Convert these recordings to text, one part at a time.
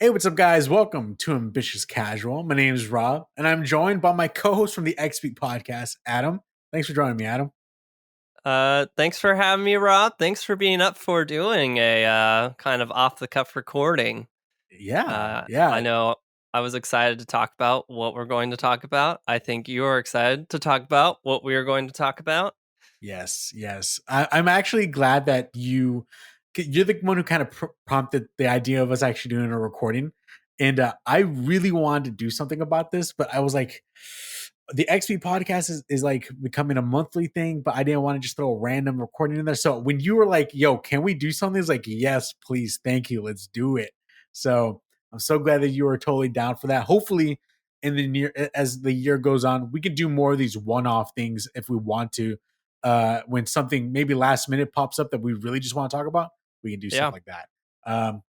Hey, what's up, guys? Welcome to Ambitious Casual. My name is Rob, and I'm joined by my co-host from the XP podcast, Adam. Thanks for joining me, Adam. Thanks for having me, Rob. Thanks for being up for doing a kind of off the cuff recording. Yeah, I yeah, know I was excited to talk about what we're going to talk about. I think you're excited to talk about what we are going to talk about. yes. I'm actually glad that you're the one who kind of prompted the idea of us actually doing a recording, and I really wanted to do something about this, but I was like, the XP podcast is like becoming a monthly thing, but I didn't want to just throw a random recording in there. So when you were like, "Yo, can we do something?" It's like, "Yes, please, thank you, let's do it." So I'm so glad that you were totally down for that. Hopefully, in the near as the year goes on, we can do more of these one-off things if we want to. When something maybe last minute pops up that we really just want to talk about, we can do stuff Yeah, like that.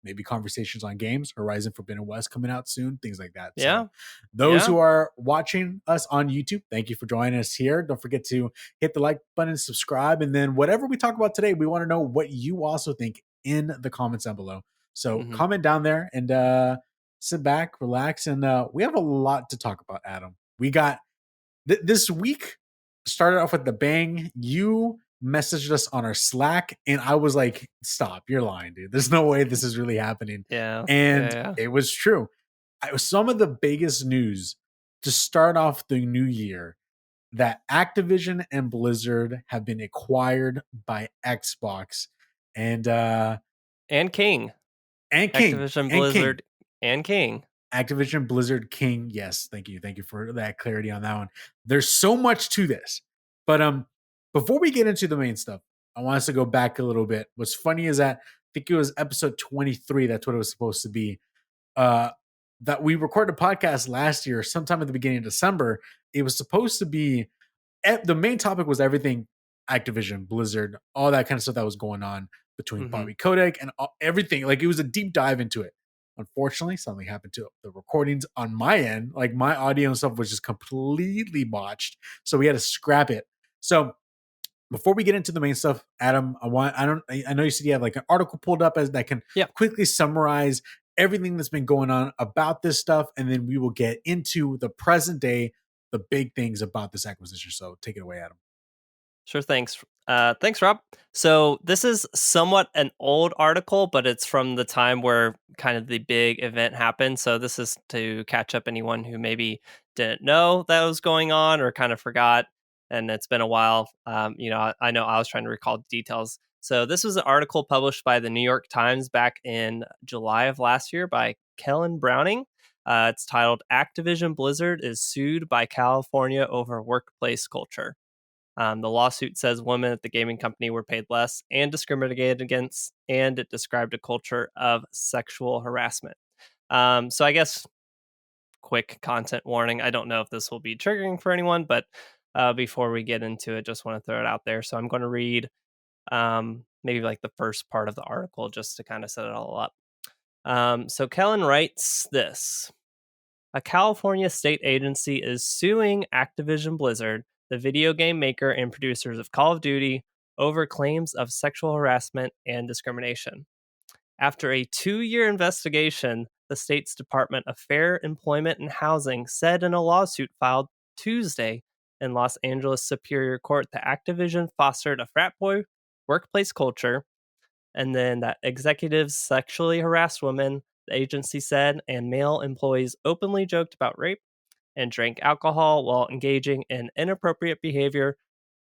Maybe conversations on games, Horizon Forbidden West coming out soon, things like that. So yeah, those yeah. who are watching us on YouTube, thank you for joining us here. Don't forget to hit the like button, subscribe, and then whatever we talk about today, we want to know what you also think in the comments down below. So hmm comment down there and sit back, relax, and we have a lot to talk about, Adam. We got this week started off with the bang. You messaged us on our Slack, and I was like, "Stop! You're lying, dude. There's no way this is really happening." Yeah, And yeah, it was true. It was some of the biggest news to start off the new year that Activision and Blizzard have been acquired by Xbox and King, and King Activision, and King. Blizzard, and King. Activision Blizzard King. Yes, thank you. Thank you for that clarity on that one. There's so much to this. But before we get into the main stuff, I want us to go back a little bit. What's funny is that I think it was episode 23, that's what it was supposed to be. Uh that we recorded a podcast last year, sometime at the beginning of December. It was supposed to be the main topic was everything Activision, Blizzard, all that kind of stuff that was going on between hmm Bobby Kotick and everything. Like it was a deep dive into it. Unfortunately, something happened to the recordings on my end. Like my audio and stuff was just completely botched, so we had to scrap it. So before we get into the main stuff, Adam, I know you said you have like an article pulled up as that can Yeah, quickly summarize everything that's been going on about this stuff, and then we will get into the present day, the big things about this acquisition. So take it away, Adam. sure. Thanks, Rob. So this is somewhat an old article, but it's from the time where kind of the big event happened. So this is to catch up anyone who maybe didn't know that was going on or kind of forgot. And it's been a while. I know I was trying to recall details. So this was an article published by the New York Times back in July of last year by Kellen Browning. It's titled "Activision Blizzard is Sued by California Over Workplace Culture." The lawsuit says women at the gaming company were paid less and discriminated against, and it described a culture of sexual harassment. So I guess quick content warning. I don't know if this will be triggering for anyone, but before we get into it, just want to throw it out there. So I'm going to read maybe like the first part of the article just to kind of set it all up. So Kellen writes this. A California state agency is suing Activision Blizzard, the video game maker and producers of Call of Duty, over claims of sexual harassment and discrimination. After a 2-year investigation, the state's Department of Fair Employment and Housing said in a lawsuit filed Tuesday in Los Angeles Superior Court that Activision fostered a frat boy workplace culture and then that executives sexually harassed women, the agency said, and male employees openly joked about rape and drank alcohol while engaging in inappropriate behavior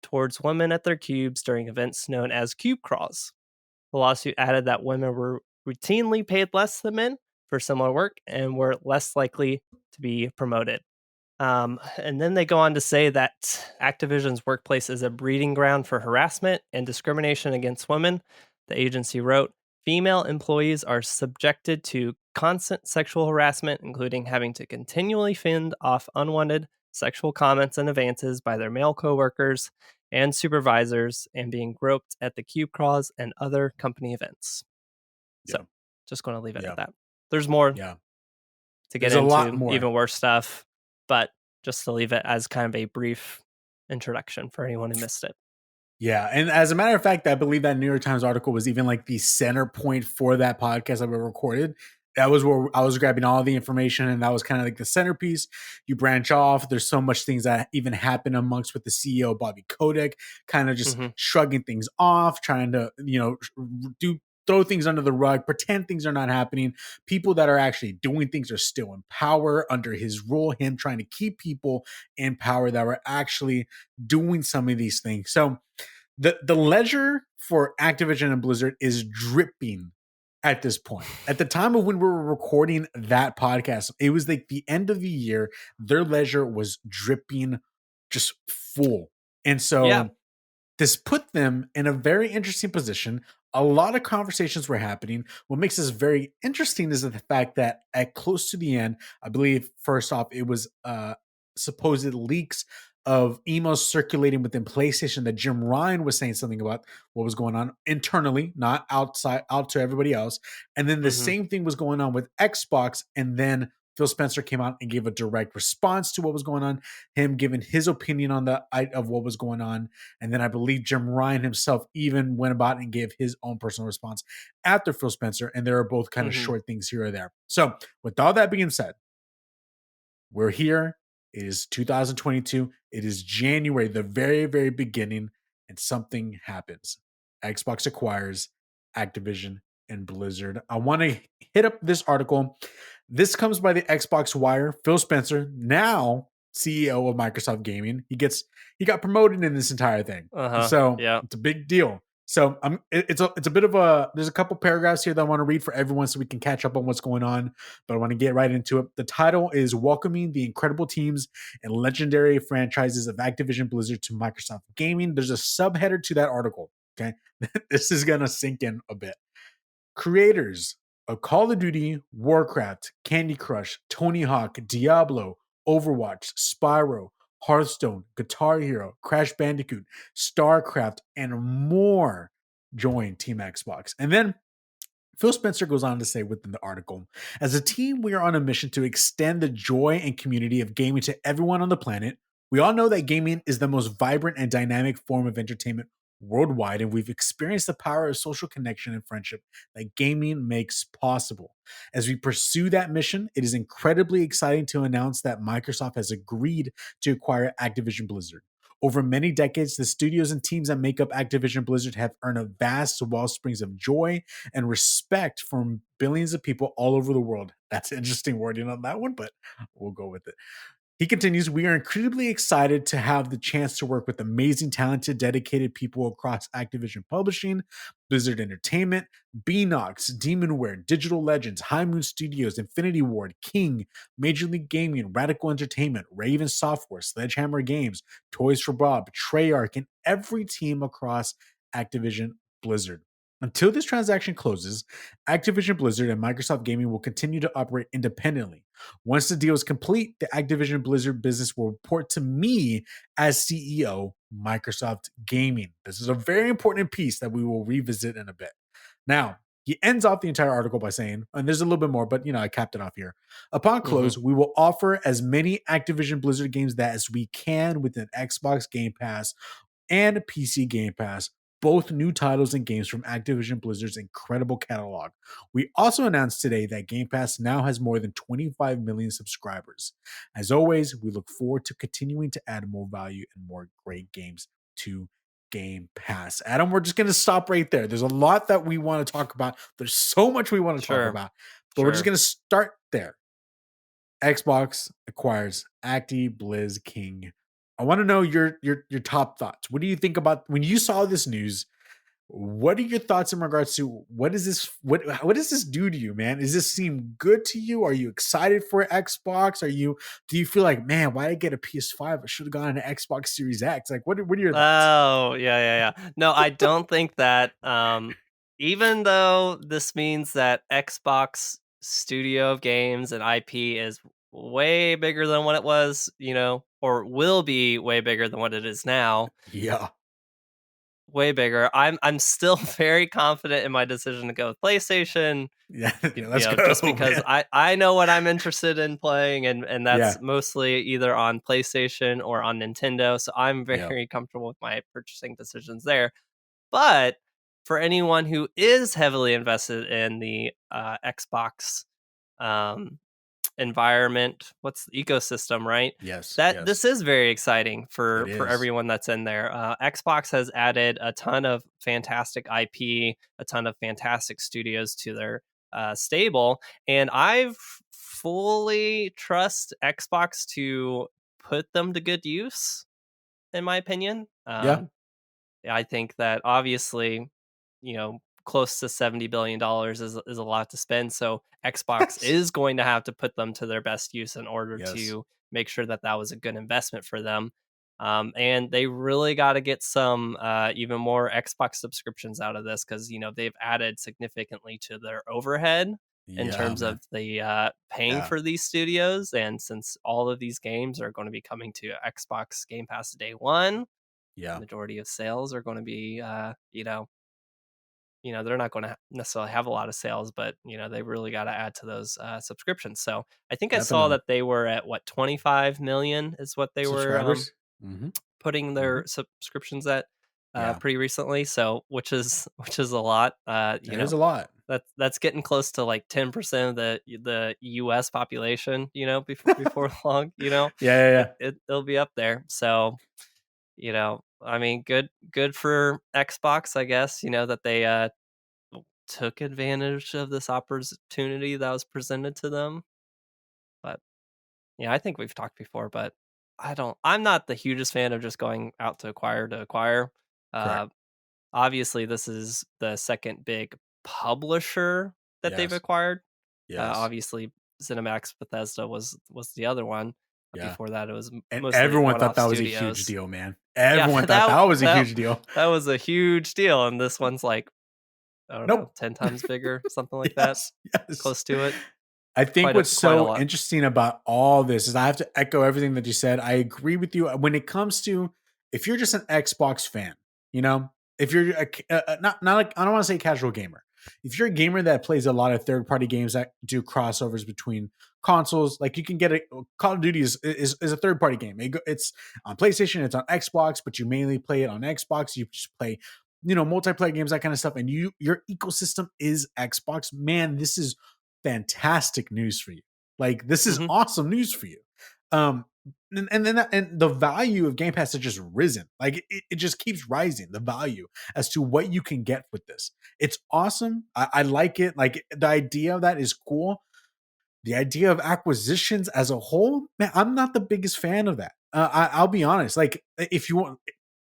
towards women at their cubes during events known as cube crawls. The lawsuit added that women were routinely paid less than men for similar work and were less likely to be promoted. And then they go on to say that Activision's workplace is a breeding ground for harassment and discrimination against women. The agency wrote, female employees are subjected to constant sexual harassment, including having to continually fend off unwanted sexual comments and advances by their male coworkers and supervisors, and being groped at the cube crawls and other company events. Yeah, So, just going to leave it yeah, at that. There's more yeah. to get There's a lot into more. even worse stuff, but just to leave it as kind of a brief introduction for anyone who missed it. Yeah, and as a matter of fact, I believe that New York Times article was even like the center point for that podcast that we recorded. that was where I was grabbing all the information, and that was kind of like the centerpiece. You branch off. There's so much things that even happen amongst with the CEO Bobby Kotick, kind of just Mhm. shrugging things off, trying to do throw things under the rug, pretend things are not happening. People that are actually doing things are still in power under his rule. Him trying to keep people in power that were actually doing some of these things. So the ledger for Activision and Blizzard is dripping at this point. At the time of when we were recording that podcast, it was like the end of the year. Their ledger was dripping just full. And Yeah. so this put them in a very interesting position. A lot of conversations were happening. What makes this very interesting is the fact that at close to the end, I believe first off, it was supposed leaks of emails circulating within PlayStation that Jim Ryan was saying something about what was going on internally, not outside out to everybody else. And then the Mhm. same thing was going on with Xbox. And then Phil Spencer came out and gave a direct response to what was going on, him giving his opinion on the of what was going on. And then I believe Jim Ryan himself even went about and gave his own personal response after Phil Spencer. And there are both kind of Mhm. short things here or there. So, with all that being said, we're here. It is 2022. It is January, the very, very beginning, and something happens. Xbox acquires Activision and Blizzard. I want to hit up this article. This comes by the Xbox Wire. Phil Spencer, now CEO of Microsoft Gaming, he got promoted in this entire thing. Uh-huh. So Yeah. it's a big deal. So it's a bit of a there's a couple paragraphs here that I want to read for everyone so we can catch up on what's going on, but I want to get right into it. The title is Welcoming the Incredible Teams and Legendary Franchises of Activision Blizzard to Microsoft Gaming. There's a subheader to that article. Okay. This is gonna sink in a bit. Creators of Call of Duty, Warcraft, Candy Crush, Tony Hawk, Diablo, Overwatch, Spyro, Hearthstone, Guitar Hero, Crash Bandicoot, StarCraft, and more join Team Xbox. And then Phil Spencer goes on to say within the article, as a team, we are on a mission to extend the joy and community of gaming to everyone on the planet. We all know that gaming is the most vibrant and dynamic form of entertainment worldwide, and we've experienced the power of social connection and friendship that gaming makes possible. As we pursue that mission, it is incredibly exciting to announce that Microsoft has agreed to acquire Activision Blizzard. Over many decades, the studios and teams that make up Activision Blizzard have earned a vast wellsprings of joy and respect from billions of people all over the world. That's interesting wording on that one, but we'll go with it. He continues, we are incredibly excited to have the chance to work with amazing, talented, dedicated people across Activision Publishing, Blizzard Entertainment, Beanox, Demonware, Digital Legends, High Moon Studios, Infinity Ward, King, Major League Gaming, Radical Entertainment, Raven Software, Sledgehammer Games, Toys for Bob, Treyarch, and every team across Activision Blizzard. Until this transaction closes, Activision Blizzard and Microsoft Gaming will continue to operate independently. Once the deal is complete, the Activision Blizzard business will report to me as CEO, Microsoft Gaming. This is a very important piece that we will revisit in a bit. Now, he ends off the entire article by saying, and there's a little bit more, but I capped it off here. Upon Mhm. close, we will offer as many Activision Blizzard games that as we can within Xbox Game Pass and PC Game Pass, both new titles and games from Activision Blizzard's incredible catalog. We also announced today that Game Pass now has more than 25 million subscribers. As always, we look forward to continuing to add more value and more great games to Game Pass. Adam, we're just going to stop right there. There's a lot that we want to talk about. There's so much we want to talk Sure. about, but we're just Sure. going to start there. Xbox acquires Acti Blizz King. I want to know your top thoughts. What do you think about when you saw this news? What are your thoughts in regards to what does this do to you, man? Does this seem good to you? Are you excited for Xbox? Do you feel like, man, why did I get a PS5? I should have gone an Xbox Series X. Like what are your thoughts? Oh, yeah, yeah, yeah. No, I don't think that, even though this means that Xbox studio of games and IP is way bigger than what it was, or will be way bigger than what it is now, Yeah. way bigger. I'm still very confident in my decision to go with PlayStation. Yeah. Let's Just go, because man. I know what I'm interested in playing, and that's Yeah. mostly either on PlayStation or on Nintendo, so I'm Yeah. very comfortable with my purchasing decisions there. But for anyone who is heavily invested in the Xbox um, environment, what's the ecosystem, right? Yes, That yes, this is very exciting it for is. everyone that's in there. Xbox has added a ton of fantastic IP, a ton of fantastic studios to their stable, and I've fully trust Xbox to put them to good use, in my opinion. Yeah. I think that obviously, close to $70 billion is a lot to spend. So Xbox Yes. is going to have to put them to their best use in order Yes. to make sure that that was a good investment for them. And they really got to get some even more Xbox subscriptions out of this because they've added significantly to their overhead in Yeah, terms man. of the paying Yeah. for these studios. And since all of these games are going to be coming to Xbox Game Pass day one, Yeah. majority of sales are going to be they're not going to necessarily have a lot of sales, but they really got to add to those subscriptions. So I think I saw Definitely. that they were at what 25 million is what they were Subscribers? Mhm. putting Mhm. their subscriptions at Yeah. pretty recently. So which is a lot. That is a lot. That's getting close to like 10% of the U.S. population. Before long, Yeah, yeah, yeah. it'll be up there. So I mean, good for Xbox, I guess, that they took advantage of this opportunity that was presented to them. But yeah, I think we've talked before, but I'm not the hugest fan of just going out to acquire. Correct. Uh Obviously this is the second big publisher that they've Yes. acquired. Yes. Obviously Cinemax Bethesda was the other one. Yeah. Before that it was And mostly everyone thought one-off that was a huge studios. deal, man. Yeah, Everyone thought that was a that huge deal. that was a huge deal, and this one's like, I don't know, Nope. 10 times bigger, something like that, Yes. Yes. close to it. I think Quite a what's quite a so lot. interesting about all this is I have to echo everything that you said. I agree with you when it comes to if you're just an Xbox fan, you know, if you're not like I don't want to say casual gamer. If you're a gamer that plays a lot of third party games that do crossovers between consoles, like you can get a Call of Duty is a third party game. It's on PlayStation, it's on Xbox, but you mainly play it on Xbox. You just play multiplayer games, that kind of stuff, and your ecosystem is Xbox. Man, this is fantastic news for you. Like this is Mhm. awesome news for you. Um, and the value of Game Pass has just risen. Like it just keeps rising. The value as to what you can get with this. It's awesome. I like it. Like the idea of that is cool. The idea of acquisitions as a whole, man, I'm not the biggest fan of that. I'll be honest. Like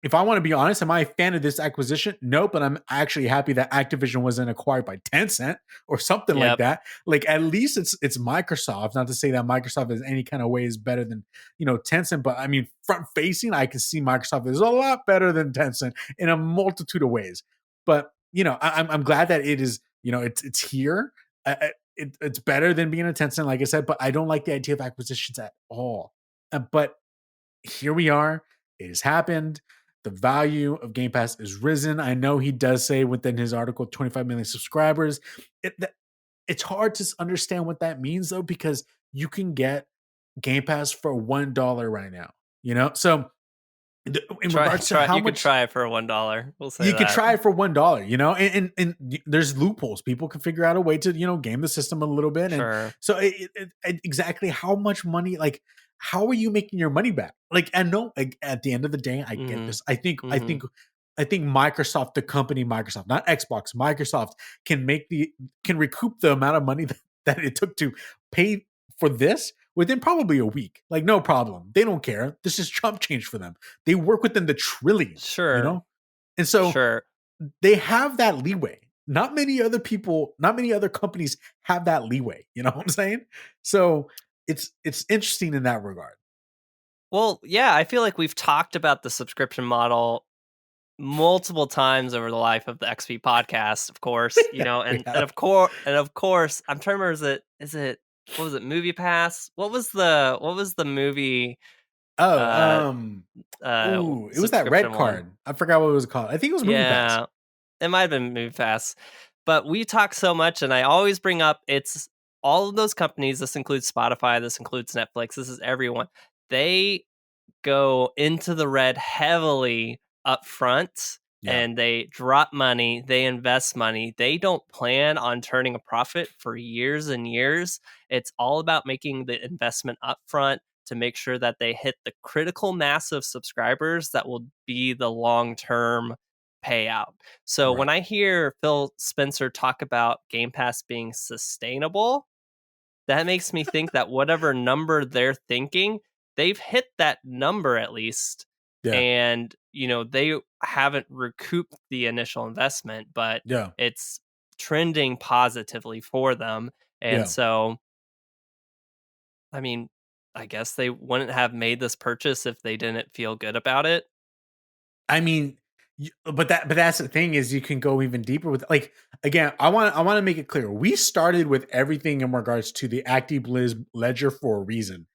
if I want to be honest, am I a fan of this acquisition? No, but I'm actually happy that Activision wasn't acquired by Tencent or something like Yep. that. Like at least it's Microsoft. Not to say that Microsoft in any kind of way is better than Tencent, but I mean front facing, I can see Microsoft is a lot better than Tencent in a multitude of ways. But I'm glad that it is. It's here. It's better than being a Tencent, like I said. But I don't like the idea of acquisitions at all. But here we are. It has happened. The value of Game Pass is risen. I know he does say within his article 25 million subscribers. It's hard to understand what that means though, because you can get Game Pass for $1 right now. So in Try regards to try how you could much try it for $1. We'll say you could that. try it for $1, and there's loopholes. People can figure out a way to game the system a little bit, and Sure. so exactly how much money, like how are you making your money back? Like, and no, like, at the end of the day, I get Mhm. this. I think I Mhm. think I think Microsoft, the company Microsoft, not Xbox, Microsoft can recoup the amount of money that it took to pay for this within probably a week. Like no problem. They don't care. This is chump change for them. They work within the trillions, Sure. and so Sure. they have that leeway. Not many other companies have that leeway. You know what I'm saying? So it's interesting in that regard. Well, yeah, I feel like we've talked about the subscription model multiple times over the life of the XP podcast, of course, Yeah, we and have. of course, I'm trying to remember is it what was it, Movie Pass? What was the movie Oh, uh it was that red subscription one? card. I forgot what it was called. I think it was Movie Pass. Yeah, it might have been Movie Pass. But we talk so much and I always bring up it's all of those companies, this includes Spotify, this includes Netflix, this is everyone. They go into the red heavily up front Yeah. and they drop money, they invest money. They don't plan on turning a profit for years and years. It's all about making the investment upfront to make sure that they hit the critical mass of subscribers that will be the long-term payout. So when Right. I hear Phil Spencer talk about Game Pass being sustainable, that makes me think that whatever number they're thinking, they've hit that number at least. Yeah. And, they haven't recouped the initial investment, but Yeah. it's trending positively for them. And Yeah. so, I mean, I guess they wouldn't have made this purchase if they didn't feel good about it. I mean, but that's the thing is you can go even deeper with like again. I want to make it clear. We started with everything in regards to the Activision ledger for a reason.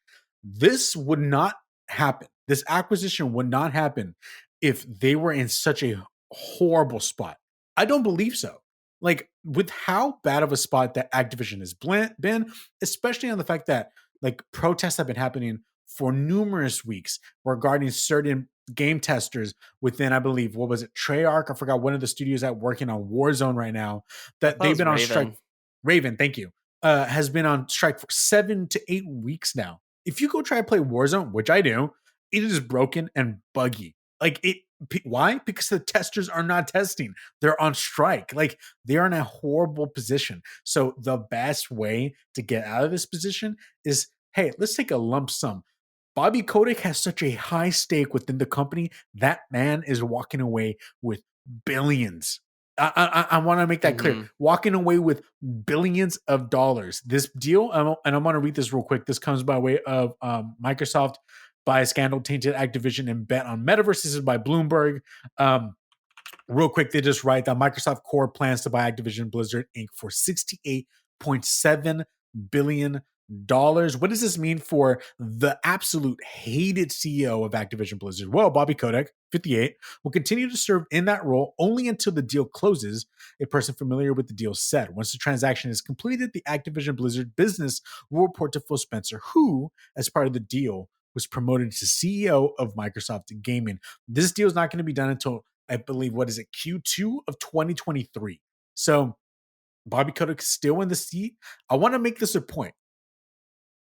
This would not happen. This acquisition would not happen if they were in such a horrible spot. I don't believe so. Like with how bad of a spot that Activision has been, especially on the fact that like protests have been happening for numerous weeks regarding certain game testers within, I believe, what was it, Treyarch? I forgot one of the studios that working on Warzone right now I that thought it they've was been on strike. Raven. Raven, thank you, has been on strike for 7 to 8 weeks now. If you go try to play Warzone, which I do, it is broken and buggy. Like it, why? Because the testers are not testing; they're on strike. Like they are in a horrible position. So the best way to get out of this position is, hey, let's take a lump sum. Bobby Kotick has such a high stake within the company. That man is walking away with billions. I want to make that clear. Hmm. Walking away with billions of dollars. This deal, and I want to read this real quick. This comes by way of Microsoft by scandal tainted Activision and bet on metaverse. This is by Bloomberg. Real quick, they just write that Microsoft Core plans to buy Activision Blizzard Inc. for $68.7 billion. What does this mean for the absolute hated CEO of Activision Blizzard? Well, Bobby Kotick, 58, will continue to serve in that role only until the deal closes, a person familiar with the deal said. Once the transaction is completed, the Activision Blizzard business will report to Phil Spencer, who, as part of the deal, was promoted to CEO of Microsoft Gaming. This deal is not going to be done until, I believe, what is it, Q2 of 2023. So Bobby Kotick is still in the seat. I want to make this a point.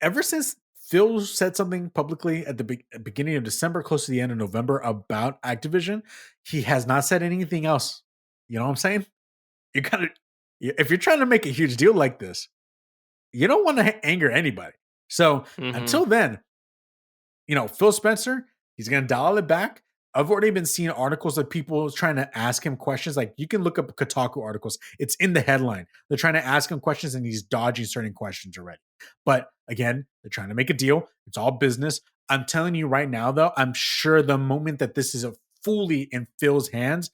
Ever since Phil said something publicly at the beginning of December, close to the end of November about Activision, he has not said anything else. You know what I'm saying? You gotta, if you're trying to make a huge deal like this, you don't want to anger anybody. So Hmm. until then, Phil Spencer, he's going to dial it back. I've already been seeing articles of people trying to ask him questions. Like you can look up Kotaku articles. It's in the headline. They're trying to ask him questions and he's dodging certain questions already. But again, they're trying to make a deal. It's all business. I'm telling you right now, though, I'm sure the moment that this is fully in Phil's hands,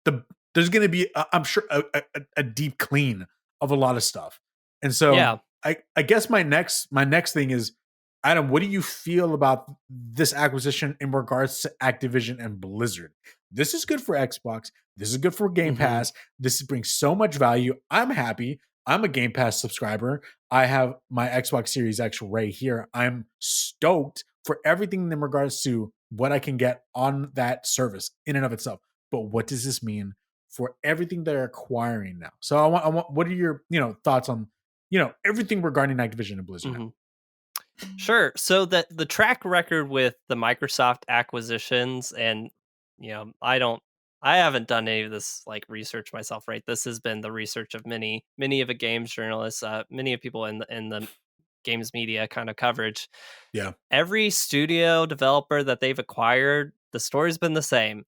the there's going to be, I'm sure, a deep clean of a lot of stuff. And so Yeah. I guess my next thing is, Adam, what do you feel about this acquisition in regards to Activision and Blizzard? This is good for Xbox. This is good for Game Hmm. Pass. This brings so much value. I'm happy. I'm a Game Pass subscriber. I have my Xbox Series X right here. I'm stoked for everything in regards to what I can get on that service in and of itself. But what does this mean for everything they're acquiring now? So I want what are your, thoughts on, everything regarding Activision and Blizzard now? Hmm. Sure. So the track record with the Microsoft acquisitions, and I haven't done any of this like research myself, right? This has been the research of many of the games journalists, many of people in the games media kind of coverage. Yeah. Every studio developer that they've acquired, the story's been the same.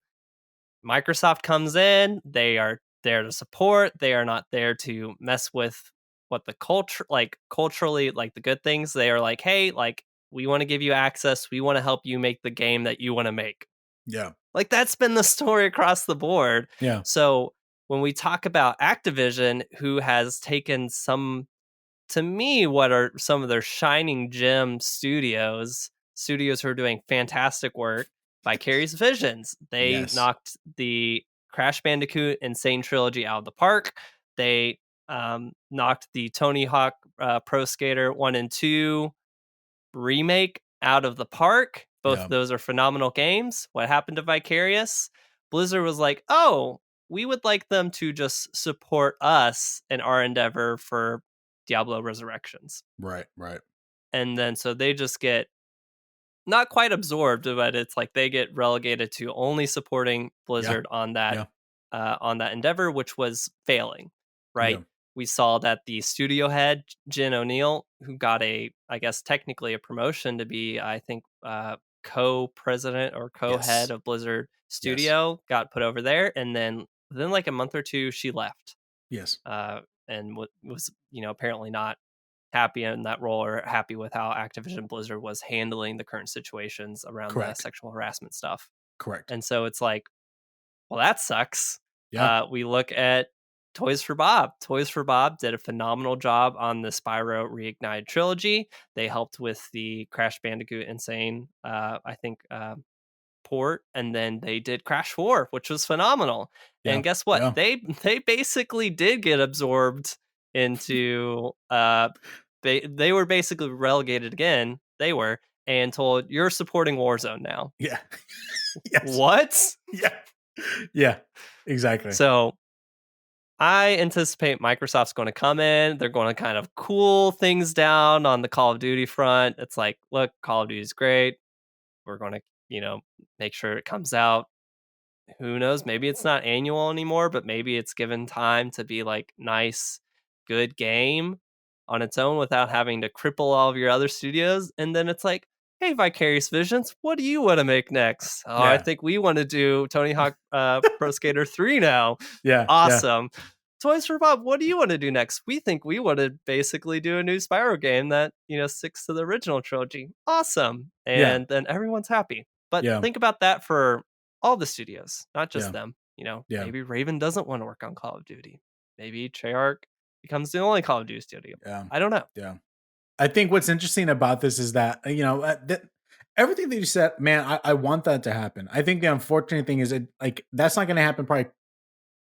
Microsoft comes in, they are there to support, they are not there to mess with what the culture, like culturally, like the good things. They are like, hey, like we want to give you access, we want to help you make the game that you want to make. Yeah. Like that's been the story across the board. Yeah. So when we talk about Activision, who has taken some, to me, what are some of their shining gem studios who are doing fantastic work. Vicarious Visions, they Yes. knocked the Crash Bandicoot Insane Trilogy out of the park. They knocked the Tony Hawk Pro Skater 1 and 2 remake out of the park. Both Yeah. of those are phenomenal games. What happened to Vicarious? Blizzard was like, "Oh, we would like them to just support us in our endeavor for Diablo Resurrections." Right. Right. And then so they just get not quite absorbed, but it's like they get relegated to only supporting Yeah. Blizzard Yeah. on that endeavor, which was failing. Yeah. Right? We saw that the studio head Jen O'Neill, who got I guess technically a promotion to be, I think, co-president or co-head Yes. of Blizzard Yes. Studio, got put over there, and then within like a month or two, she left, Yes. and was apparently not happy in that role or happy with how Activision Blizzard was handling the current situations around the Correct. sexual harassment stuff. Correct. And so it's like, well, that sucks. Yeah. We look at Toys for Bob. Toys for Bob did a phenomenal job on the Spyro Reignited trilogy. They helped with the Crash Bandicoot Insane, I think, port, and then they did Crash 4, which was phenomenal. Yeah. And guess what? Yeah. They basically did get absorbed into they were basically relegated again. They were and told you're supporting Warzone now. Yeah. Yes. What? Yeah. Yeah. Exactly. So I anticipate Microsoft's going to come in. They're going to kind of cool things down on the Call of Duty front. It's like, look, Call of Duty is great. We're going to, make sure it comes out. Who knows? Maybe it's not annual anymore, but maybe it's given time to be like nice, good game on its own without having to cripple all of your other studios. And then it's like, hey, Vicarious Visions, what do you want to make next? Oh, I Yeah. think we want to do Tony Hawk Pro Skater 3 now. Yeah. Yeah. Awesome. Toys for Bob, what do you want to do next? We think we want to basically do a new Spyro game that, sticks to the original trilogy. Awesome. Yeah. And then everyone's happy. But Yeah. think about that for all the studios, not just Yeah. them. Yeah. Maybe Raven doesn't want to work on Call of Duty. Maybe Treyarch becomes the only Call of Duty studio. Yeah. I don't know. Yeah. I think what's interesting about this is that, everything that you said, man, I want that to happen. I think the unfortunate thing is that's not going to happen probably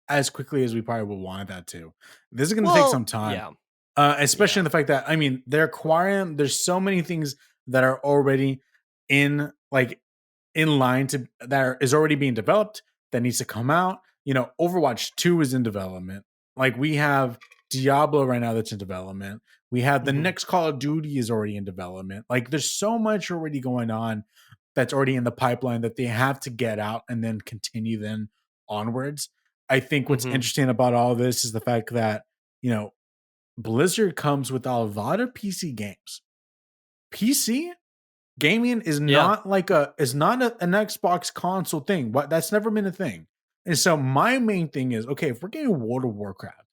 as quickly as we probably would want that to. This is going to take some Well, time, yeah. especially in the fact that, I mean, they're acquiring, there's so many things that are already in line is already being developed that needs to come out. Overwatch 2 is in development. Like we have Diablo right now that's in development. We have the next Call of Duty is already in development. Like there's so much already going on that's already in the pipeline that they have to get out and then continue then onwards. I think what's interesting about all this is the fact that, Blizzard comes with a lot of PC games. PC gaming is not an Xbox console thing. That's never been a thing. And so my main thing is, okay, if we're getting World of Warcraft,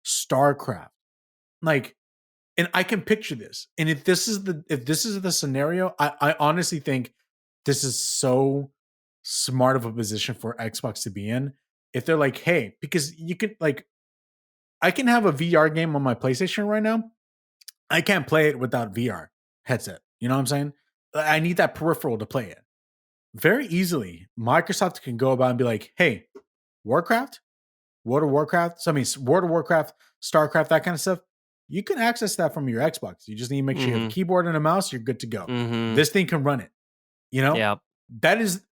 StarCraft, and I can picture this. And if this is the scenario, I honestly think this is so smart of a position for Xbox to be in. If they're like, hey, because you can I can have a VR game on my PlayStation right now. I can't play it without VR headset. You know what I'm saying? I need that peripheral to play it. Very easily, Microsoft can go about and be like, hey, Warcraft, World of Warcraft, World of Warcraft, StarCraft, that kind of stuff. You can access that from your Xbox. You just need to make sure you have a keyboard and a mouse. You're good to go. This thing can run it. Yeah. That is,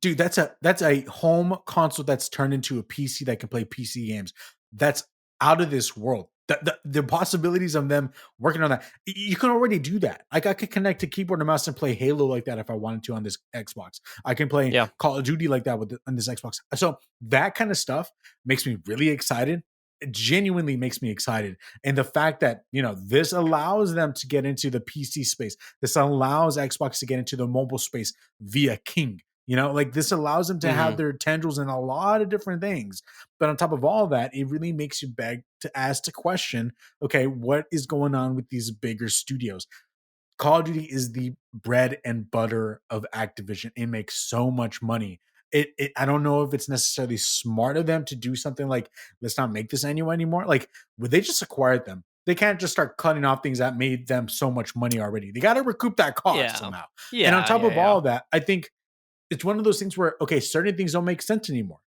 dude, that's a home console that's turned into a PC that can play PC games. That's out of this world. The possibilities of them working on that, you can already do that. Like I could connect a keyboard and mouse and play Halo like that if I wanted to on this Xbox. I can play Call of Duty like that on this Xbox. So that kind of stuff makes me really excited. It genuinely makes me excited. And the fact that, this allows them to get into the PC space. This allows Xbox to get into the mobile space via King. This allows them to have their tendrils in a lot of different things. But on top of all that, it really makes you beg to ask the question, okay, what is going on with these bigger studios? Call of Duty is the bread and butter of Activision. It makes so much money. I don't know if it's necessarily smart of them to do something like, let's not make this anymore. Like, would they just acquired them? They can't just start cutting off things that made them so much money already. They got to recoup that cost somehow. And on top of all that, I think it's one of those things where, okay, certain things don't make sense anymore.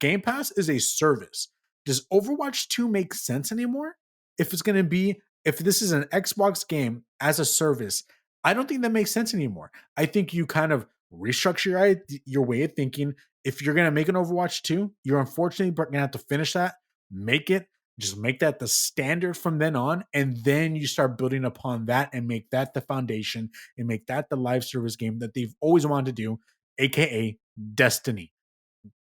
Game Pass is a service. Does Overwatch 2 make sense anymore? If this is an Xbox game as a service, I don't think that makes sense anymore. I think you kind of restructure your way of thinking. if you're gonna make an Overwatch 2, you're unfortunately gonna have to finish that, make it, just make that the standard from then on, and then you start building upon that and make that the foundation and make that the live service game that they've always wanted to do, aka Destiny.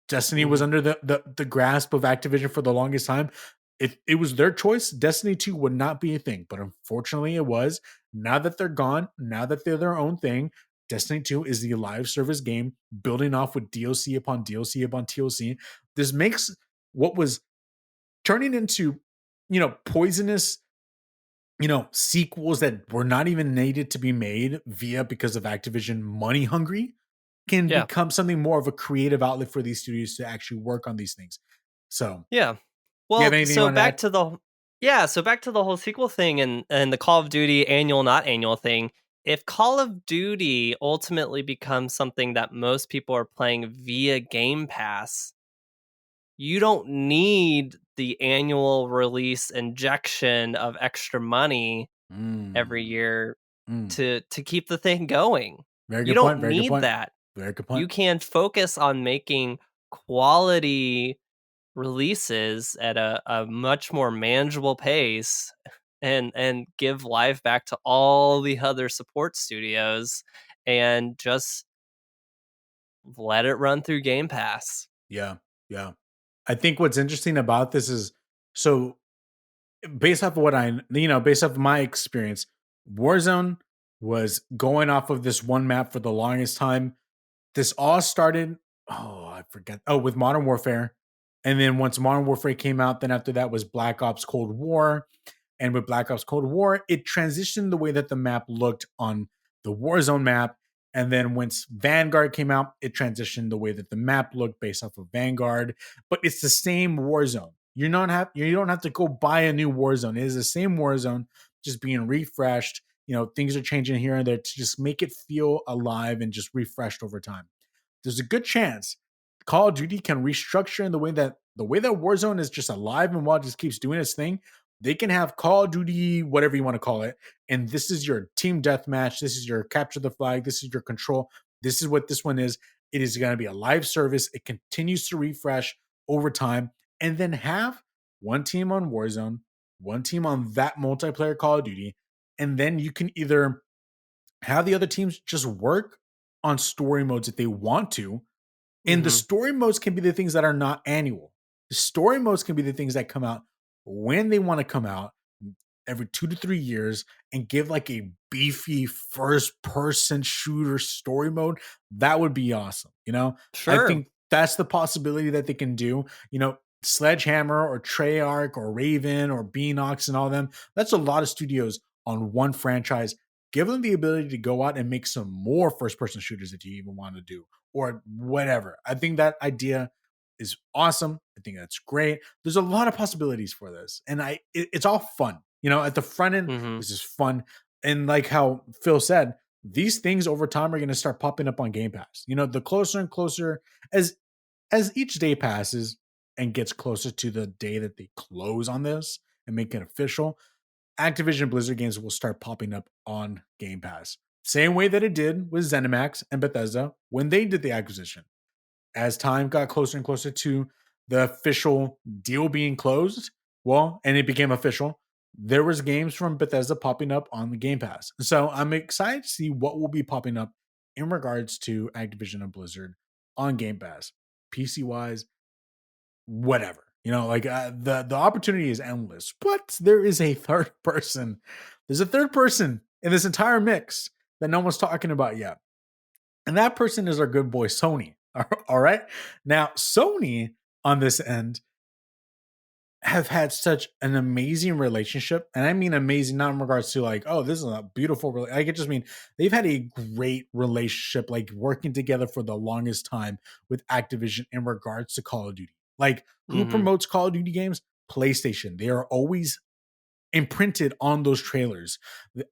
Destiny was Mhm. under the grasp of Activision for the longest time. If it was their choice, Destiny 2 would not be a thing. But unfortunately, it was. Now that they're gone, now that they're their own thing, Destiny 2 is the live service game building off with DLC upon DLC upon DLC. This makes what was turning into, poisonous, sequels that were not even needed to be made via because of Activision money hungry can Yeah. become something more of a creative outlet for these studios to actually work on these things. So, Yeah. you have Well, anything you so want to back add? to the yeah, so back to the whole sequel thing and the Call of Duty annual not annual thing. If Call of Duty ultimately becomes something that most people are playing via Game Pass, you don't need the annual release injection of extra money every Mm, year mm. to keep the thing going. Very You good don't point. Very good need point. that. Very good point. You can focus on making quality releases at a much more manageable pace and give life back to all the other support studios and just let it run through Game Pass. Yeah. Yeah. I think what's interesting about this is so based off of based off of my experience, Warzone was going off of this one map for the longest time. This all started, I forget. Oh, with Modern Warfare. And then once Modern Warfare came out, then after that was Black Ops Cold War. And with Black Ops Cold War, it transitioned the way that the map looked on the Warzone map. And then once Vanguard came out, it transitioned the way that the map looked based off of Vanguard. But it's the same Warzone. You don't have to go buy a new Warzone. It is the same Warzone, just being refreshed. Things are changing here and there to just make it feel alive and just refreshed over time. There's a good chance Call of Duty can restructure in the way that Warzone is just alive and while it just keeps doing its thing. They can have Call of Duty, whatever you want to call it, and this is your team deathmatch. This is your capture the flag. This is your control. This is what this one is. It is going to be a live service. It continues to refresh over time, and then have one team on Warzone, one team on that multiplayer Call of Duty, and then you can either have the other teams just work on story modes if they want to, and the Mhm. story modes can be the things that are not annual. The story modes can be the things that come out when they want to come out every 2 to 3 years and give like a beefy first person shooter story mode. That would be awesome. I Sure. think that's the possibility that they can do. Sledgehammer or Treyarch or Raven or Beanox and all them. That's a lot of studios on one franchise. Give them the ability to go out and make some more first person shooters that you even want to do or whatever. I think that idea is awesome. I think that's great. There's a lot of possibilities for this, and it's all fun. At the front end, Mhm. this is fun, and like how Phil said, these things over time are going to start popping up on Game Pass. The closer and closer as each day passes and gets closer to the day that they close on this and make it official, Activision Blizzard games will start popping up on Game Pass. Same way that it did with ZeniMax and Bethesda when they did the acquisition. As time got closer and closer to the official deal being closed, and it became official, there was games from Bethesda popping up on the Game Pass. So I'm excited to see what will be popping up in regards to Activision and Blizzard on Game Pass, PC wise, whatever. The opportunity is endless, but there is a third person. There's a third person in this entire mix that no one's talking about yet. And that person is our good boy Sony. All right. Now, Sony on this end have had such an amazing relationship. And I mean amazing, not in regards to like, oh, this is a beautiful I just mean they've had a great relationship, like working together for the longest time with Activision in regards to Call of Duty. Like, who Mhm. promotes Call of Duty games? PlayStation. They are always imprinted on those trailers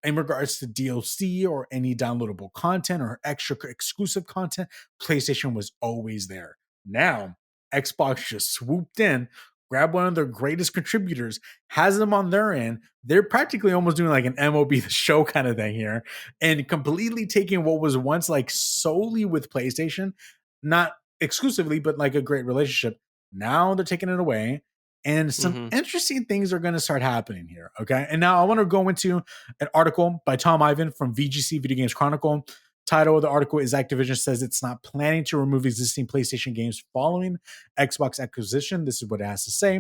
in regards to DLC or any downloadable content or extra exclusive content. PlayStation was always there. Now, Xbox just swooped in, grabbed one of their greatest contributors, has them on their end. They're practically almost doing like an MOB the show kind of thing here and completely taking what was once like solely with PlayStation. Not exclusively, but like a great relationship. Now they're taking it away. And some Mhm. interesting things are going to start happening here. Okay. And now I want to go into an article by Tom Ivan from VGC Video Games Chronicle. Title of the article is Activision says it's not planning to remove existing PlayStation games following Xbox acquisition. This is what it has to say.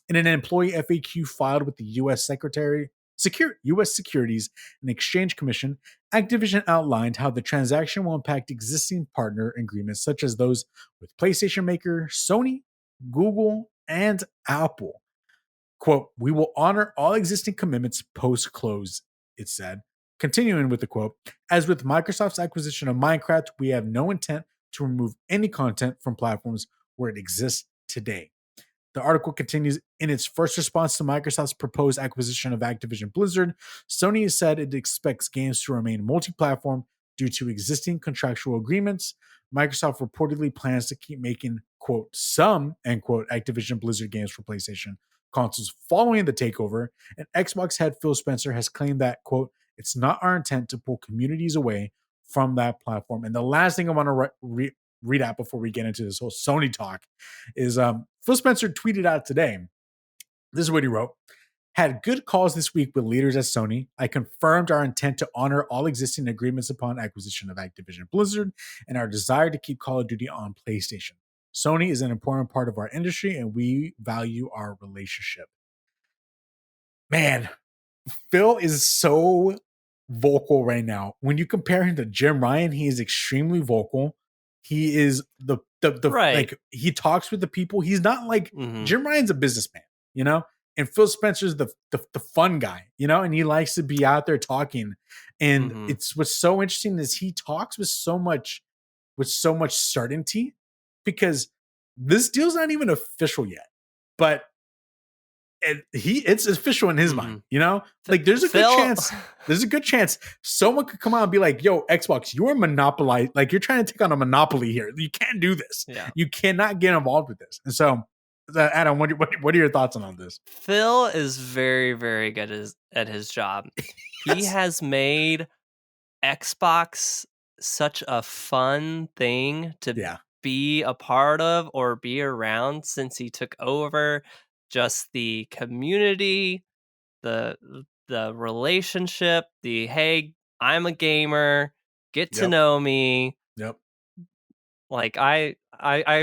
In an employee FAQ filed with the U.S. Securities and Exchange Commission, Activision outlined how the transaction will impact existing partner agreements such as those with PlayStation Maker, Sony, Google, and Apple. Quote, we will honor all existing commitments post close, it said. Continuing with the quote, as with Microsoft's acquisition of Minecraft, we have no intent to remove any content from platforms where it exists today. The article continues in its first response to Microsoft's proposed acquisition of Activision Blizzard. Sony has said it expects games to remain multi platform due to existing contractual agreements. Microsoft reportedly plans to keep making, quote, some, end quote, Activision Blizzard games for PlayStation consoles following the takeover. And Xbox head Phil Spencer has claimed that, quote, it's not our intent to pull communities away from that platform. And the last thing I want to read out before we get into this whole Sony talk is Phil Spencer tweeted out today. This is what he wrote. Had good calls this week with leaders at Sony. I confirmed our intent to honor all existing agreements upon acquisition of Activision Blizzard and our desire to keep Call of Duty on PlayStation. Sony is an important part of our industry and we value our relationship. Man, Phil is so vocal right now. When you compare him to Jim Ryan, he is extremely vocal. He is the Right. like he talks with the people. He's not like Mhm. Jim Ryan's a businessman, you know, and Phil Spencer's the fun guy, you know, and he likes to be out there talking. And Mhm. it's what's so interesting is he talks with so much certainty because this deal's not even official yet, but it's official in his mind, Mhm. you know? Ph Like Phil there's a good chance someone could come out and be like, yo, Xbox, you're monopolize, like you're trying to take on a monopoly here. You can't do this. Yeah. You cannot get involved with this. And so, Adam, what are your thoughts on all this? Phil is very, very good at his job. He Yes. has made Xbox such a fun thing to Yeah. be a part of or be around since he took over. Just the community, the the relationship, the hey, I'm a gamer, get to Yep. know me. Yep. Like I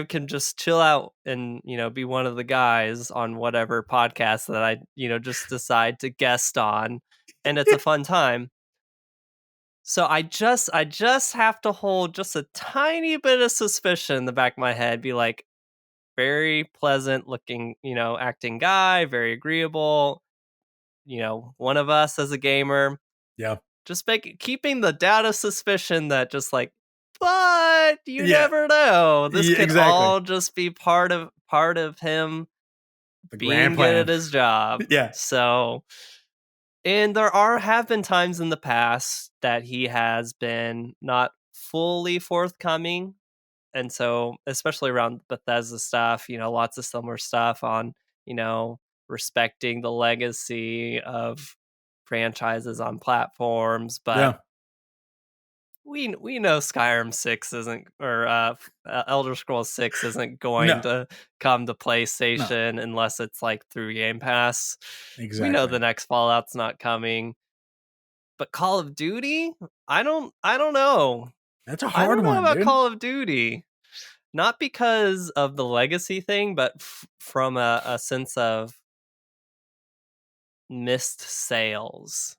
can just chill out and, be one of the guys on whatever podcast that I, just decide to guest on, and it's a fun time. So I just have to hold just a tiny bit of suspicion in the back of my head, be like, very pleasant looking, acting guy, very agreeable, one of us as a gamer. Yeah. Just keeping the doubt of suspicion that just like, but you Yeah. never know. This Yeah. could Exactly. all just be part of him The grand being good at plan. his job. Yeah. So, and have been times in the past that he has been not fully forthcoming. And so, especially around Bethesda stuff, lots of similar stuff on, you know, respecting the legacy of franchises on platforms, but Yeah. we know Skyrim 6 isn't or Elder Scrolls 6 isn't going No. to come to No. PlayStation unless it's like through Game Pass. We know Exactly. the next Fallout's not coming. But Call of Duty? I don't know. That's a I hard don't know one, about dude. Call of Duty. Not because of the legacy thing, but from a sense of missed sales.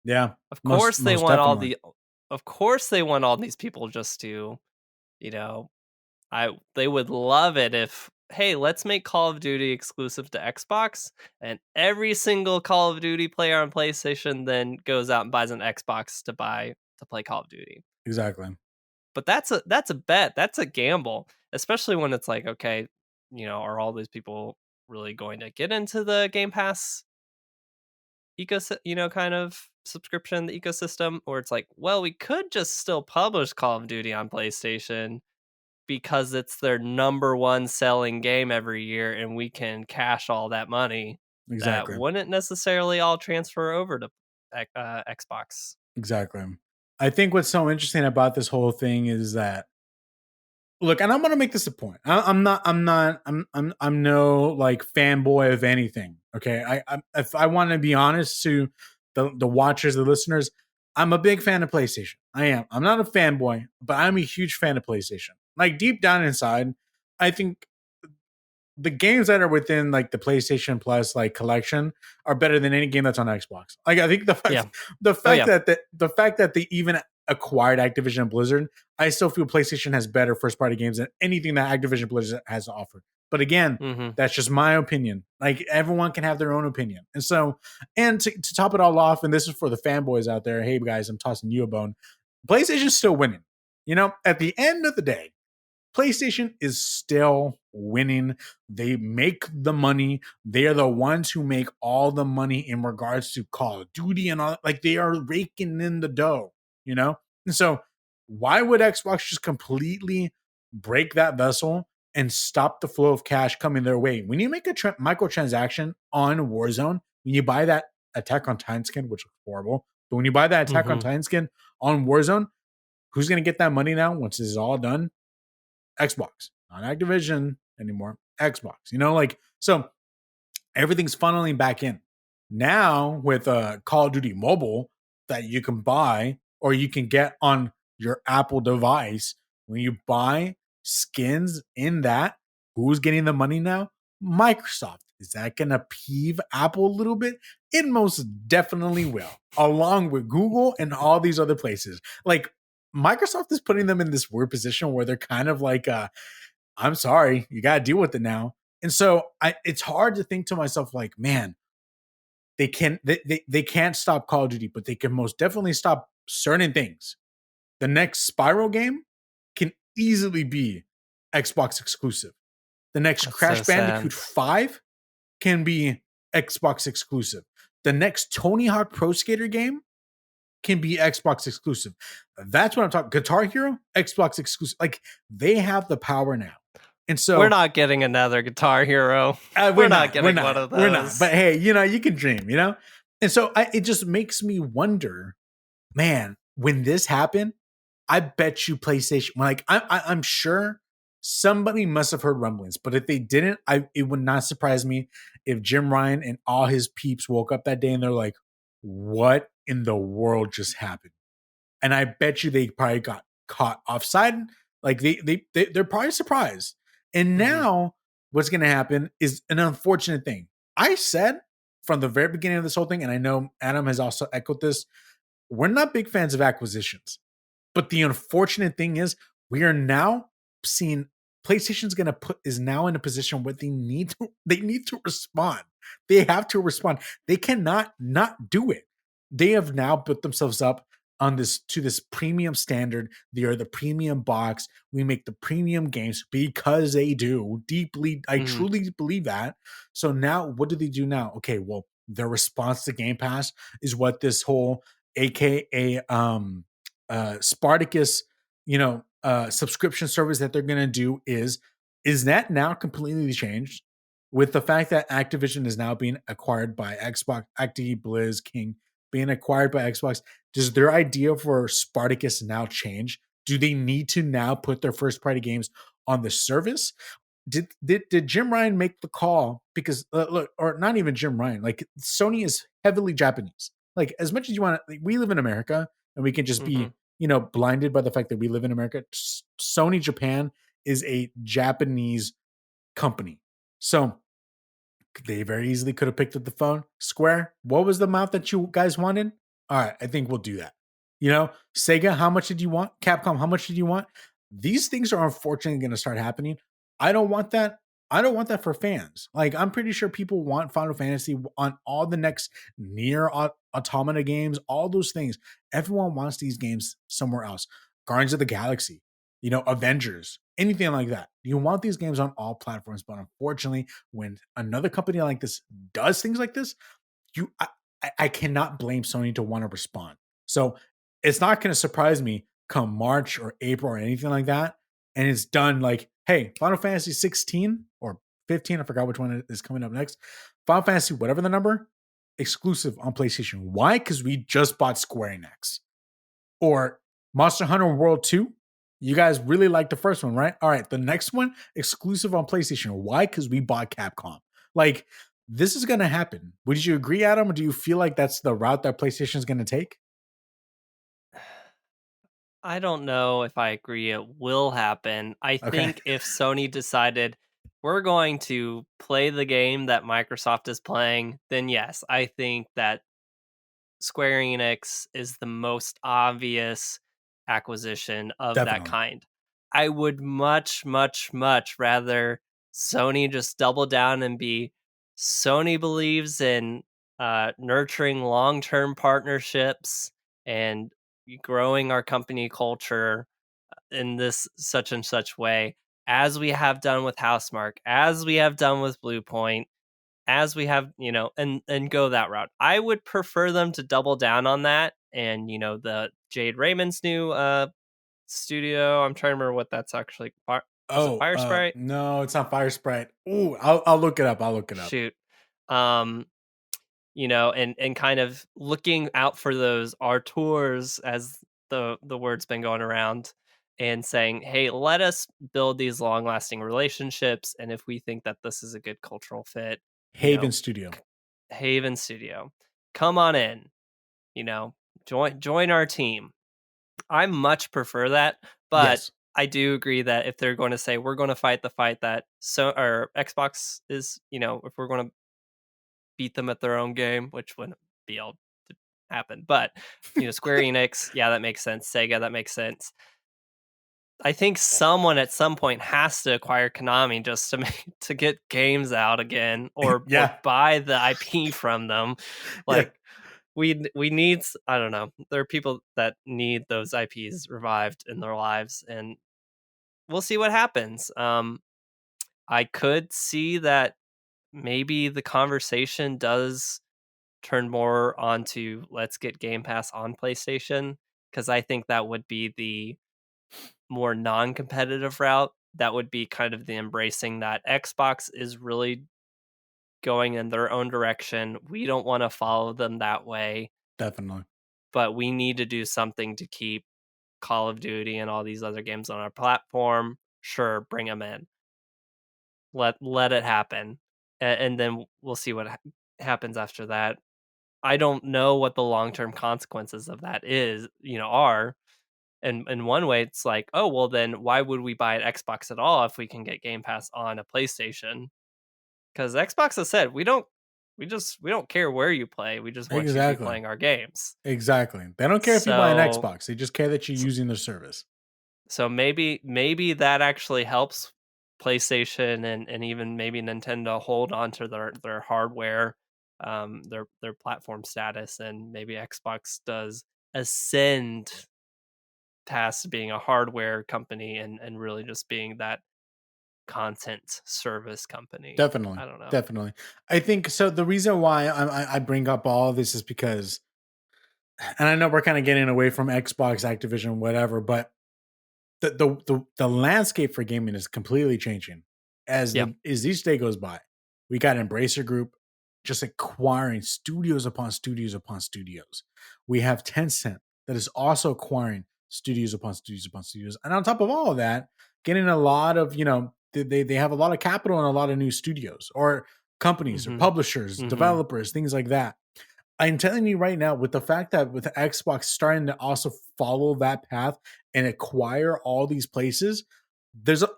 Yeah. Of Most course they most want all definitely. the of course they want all these people just to, you know, they would love it if, hey, let's make Call of Duty exclusive to Xbox, and every single Call of Duty player on PlayStation then goes out and buys an Xbox to play Call of Duty. Exactly. But that's a bet. That's a gamble, especially when it's like, okay, are all these people really going to get into the Game Pass kind of subscription, the ecosystem, or it's like, well, we could just still publish Call of Duty on PlayStation because it's their number one selling game every year and we can cash all that money that Exactly. wouldn't necessarily all transfer over to Xbox. Exactly. I think what's so interesting about this whole thing is that look, and I'm gonna make this a point. I'm no like fanboy of anything. Okay, if I want to be honest to the watchers, the listeners, I'm a big fan of PlayStation. I am. I'm not a fanboy, but I'm a huge fan of PlayStation. Like deep down inside, I think the games that are within like the PlayStation Plus like collection are better than any game that's on Xbox. Like I think Yeah. the Oh fact yeah. that the fact that they even acquired Activision and Blizzard, I still feel PlayStation has better first party games than anything that Activision Blizzard has to offer. But again, Mm-hmm. that's just my opinion. Like everyone can have their own opinion. And so, and to top it all off, and this is for the fanboys out there, hey guys, I'm tossing you a bone. PlayStation's still winning. You know, at the end of the day, PlayStation is still winning. They make the money. They are the ones who make all the money in regards to Call of Duty and all. Like they are raking in the dough, you know? And so, why would Xbox just completely break that vessel and stop the flow of cash coming their way? When you make a microtransaction on Warzone, when you buy that Attack on Titan skin, which is horrible, but when you buy that Attack on Mm-hmm. Titan skin on Warzone, who's going to get that money now once this is all done? Xbox, not Activision anymore. Xbox, you know, like so everything's funneling back in. Now with Call of Duty Mobile that you can buy or you can get on your Apple device, when you buy skins in that, who's getting the money now? Microsoft. Is that going to peeve Apple a little bit? It most definitely will, along with Google and all these other places. Like Microsoft is putting them in this weird position where they're kind of like, I'm sorry, you got to deal with it now. And so it's hard to think to myself like, man, they can't stop Call of Duty, but they can most definitely stop certain things. The next Spiral game can easily be Xbox exclusive. The next That's Crash so sad. Bandicoot 5 can be Xbox exclusive. The next Tony Hawk Pro Skater game can be Xbox exclusive. That's what I'm talking. Guitar Hero, Xbox exclusive. Like they have the power now. And We're so not getting another Guitar Hero. we're We're not not, we're getting one not, of we're not. But those. hey, you know, you can dream, you know? And so it just makes me wonder, man, when this happened, I bet you PlayStation, like I'm sure somebody must have heard rumblings, but if they didn't, it would not surprise me if Jim Ryan and all his peeps woke up that day and they're like, what in the world just happened? And I bet you they probably got caught offside. Like they're probably surprised. And Mm-hmm. now what's going to happen is an unfortunate thing. I said from the very beginning of this whole thing, and I know Adam has also echoed this. We're not big fans of acquisitions, but the unfortunate thing is we are now seeing PlayStation's going to put is now in a position where they need to respond. They have to respond. They cannot not do it. They have now put themselves up on this premium standard. They are the premium box. We make the premium games because they do deeply. I Mm-hmm. truly believe that. So now, what do they do now? Okay, well, their response to Game Pass is what this whole AKA Spartacus, subscription service that they're going to do is that now completely changed with the fact that Activision is now being acquired by Xbox, Acti Blizz King being acquired by Xbox. Does their idea for Spartacus now change? Do they need to now put their first party games on the service? Did Jim Ryan make the call? Because look, or not even Jim Ryan. Like Sony is heavily Japanese. Like as much as you want, like, we live in America and we can just Mm-hmm. be blinded by the fact that we live in America. Sony Japan is a Japanese company, so they very easily could have picked up the phone. Square, what was the amount that you guys wanted? All right, I think we'll do that. Sega, how much did you want? Capcom, how much did you want? These things are unfortunately going to start happening. I don't want that. I don't want that for fans. Like, I'm pretty sure people want Final Fantasy on all the next near Automata games, all those things. Everyone wants these games somewhere else. Guardians of the Galaxy, Avengers, anything like that. You want these games on all platforms, but unfortunately, when another company like this does things like this, you I cannot blame Sony to want to respond. So it's not going to surprise me come March or April or anything like that. And it's done like, hey, Final Fantasy 16 or 15, I forgot which one is coming up next. Final Fantasy, whatever the number, exclusive on PlayStation. Why? Because we just bought Square Enix. Or Monster Hunter World 2. You guys really liked the first one, right? All right, the next one exclusive on PlayStation. Why? Because we bought Capcom. Like this is gonna happen. Would you agree, Adam? Or do you feel like that's the route that PlayStation is gonna take? I don't know if I agree it will happen. I Okay, think if Sony decided we're going to play the game that Microsoft is playing, then yes, I think that Square Enix is the most obvious acquisition of that definitely, kind. I would much, much, much rather Sony just double down and be Sony believes in nurturing long term partnerships and growing our company culture in this such and such way, as we have done with Housemark, as we have done with Bluepoint, as we have, and go that route. I would prefer them to double down on that. And the Jade Raymond's new studio. I'm trying to remember what that's actually. Was it Oh, Fire Sprite? no, it's not Fire Sprite. Ooh, I'll look it up. I'll look it up. Shoot. Um, and kind of looking out for those tours as the word's been going around and saying, hey, let us build these long lasting relationships. And if we think that this is a good cultural fit, you Haven know, Studio. Haven Studio, come on in, you know, join our team. I much prefer that, but Yes, I do agree that if they're going to say we're going to fight the fight that or Xbox is, if we're going to beat them at their own game, which wouldn't be able to happen, but Square Enix, yeah, that makes sense. Sega, that makes sense. I think someone at some point has to acquire Konami just to to get games out again, or yeah, buy the IP from them. yeah, Like we need I don't know. There are people that need those IPs revived in their lives, and we'll see what happens. I could see that maybe the conversation does turn more onto let's get Game Pass on PlayStation, because I think that would be the more non-competitive route. That would be kind of the embracing that Xbox is really going in their own direction. We don't want to follow them that way, definitely. but we need to do something to keep Call of Duty and all these other games on our platform. Sure, bring them in. Let it happen, and then we'll see what happens after that. I don't know what the long term consequences of that are. And in one way, it's like, oh well, then why would we buy an Xbox at all if we can get Game Pass on a PlayStation? Because Xbox has said we don't care where you play. We just want you to be Exactly. playing our games. Exactly. They don't care if you buy an So Xbox. They just care that you're using their service. So maybe that actually helps PlayStation and even maybe Nintendo hold on to their hardware, their platform status, and maybe Xbox does ascend past being a hardware company and really just being that content service company. Definitely. I don't know. Definitely. I think so. The reason why I bring up all of this is because, and I know we're kind of getting away from Xbox, Activision, whatever, but the landscape for gaming is completely changing Yeah. as each day goes by. We got Embracer Group just acquiring studios upon studios upon studios. We have Tencent that is also acquiring studios upon studios upon studios, and on top of all of that, getting a lot of they have a lot of capital and a lot of new studios or companies or Mhm. publishers, Mhm. developers, things like that. I'm telling you right now, with the fact that with Xbox starting to also follow that path and acquire all these places, there's a,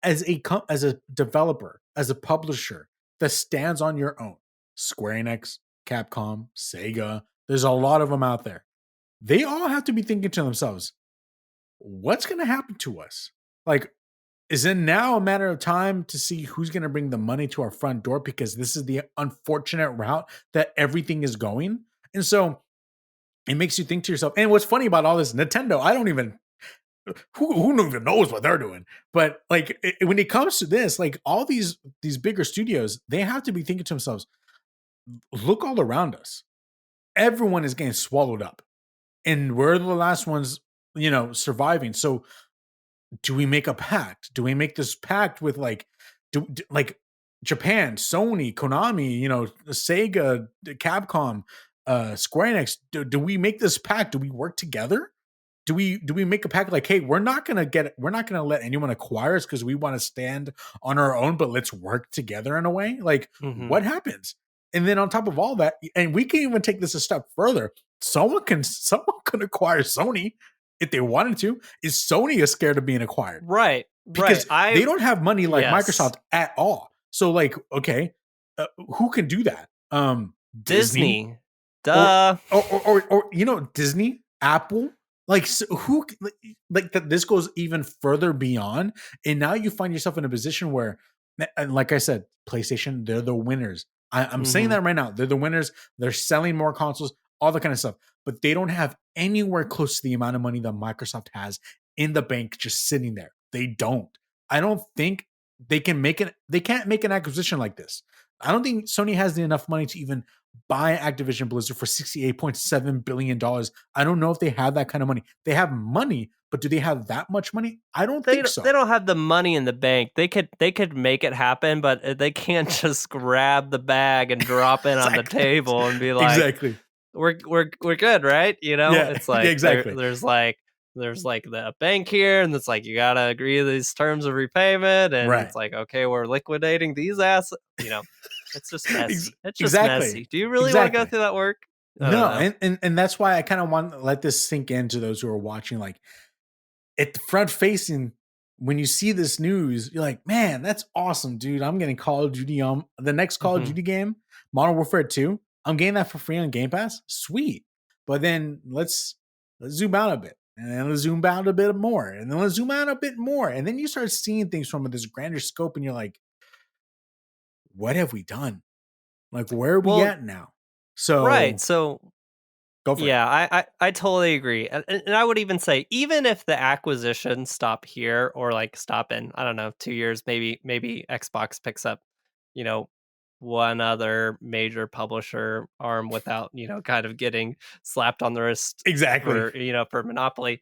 as a developer, as a publisher that stands on your own. Square Enix, Capcom, Sega, there's a lot of them out there. They all have to be thinking to themselves, what's going to happen to us? Like, is it now a matter of time to see who's going to bring the money to our front door because this is the unfortunate route that everything is going? And so it makes you think to yourself. And what's funny about all this, Nintendo, I don't even who even knows what they're doing. But like when it comes to this, like all these bigger studios, they have to be thinking to themselves, look all around us. Everyone is getting swallowed up, and we're the last ones, surviving. So do we make a pact? Do we make this pact with like Japan, Sony, Konami, Sega, Capcom, Square Enix? Do we make this pact? Do we work together? do we make a pact like, hey, we're not gonna let anyone acquire us because we want to stand on our own, but let's work together in a way. Like, Mhm. what happens? And then on top of all that, and we can even take this a step further. Someone can acquire Sony if they wanted to. Is Sony is scared of being acquired Right, right. because they don't have money like Yes. Microsoft at all. So like, okay, who can do that? Disney Disney. or Duh. Disney, Apple, like so who like that this goes even further beyond, and now you find yourself in a position where, and like I said, PlayStation, they're the winners. I'm saying Mhm. that right now. They're the winners. They're selling more consoles, all that kind of stuff, but they don't have anywhere close to the amount of money that Microsoft has in the bank just sitting there. They don't. I don't think they can make it. They can't make an acquisition like this. I don't think Sony has enough money to even buy Activision Blizzard for $68.7 billion. I don't know if they have that kind of money. They have money, but do they have that much money? I don't think They so. don't have the money in the bank. They could make it happen, but they can't just grab the bag and drop it on the Exactly. table and be like, Exactly. we're good, right? Yeah. It's Yeah. like Exactly. there's like the bank here, and it's like you gotta agree to these terms of repayment, and Right. it's like, okay, we're liquidating these assets. It's just messy. It's just Exactly. messy. Do you really want to go Exactly. through that work? I don't No, know. and that's why I kind of want to let this sink into those who are watching. Like, at the front facing, when you see this news, you're like, man, that's awesome, dude. I'm getting Call of Duty on the next Call of Hmm. Duty game, Modern Warfare 2. I'm getting that for free on Game Pass. Sweet. But then let's zoom out a bit. And then let's zoom out a bit more. And then let's zoom out a bit more. And then you start seeing things from this grander scope, and you're like, what have we done? Like, where are we Well, at now? right. So So go for it. yeah, I totally agree. And I would even say, even if the acquisition stop here, or like stop in, I don't know, 2 years, maybe Xbox picks up, you know, one other major publisher arm without, kind of getting slapped on the wrist Exactly. for monopoly.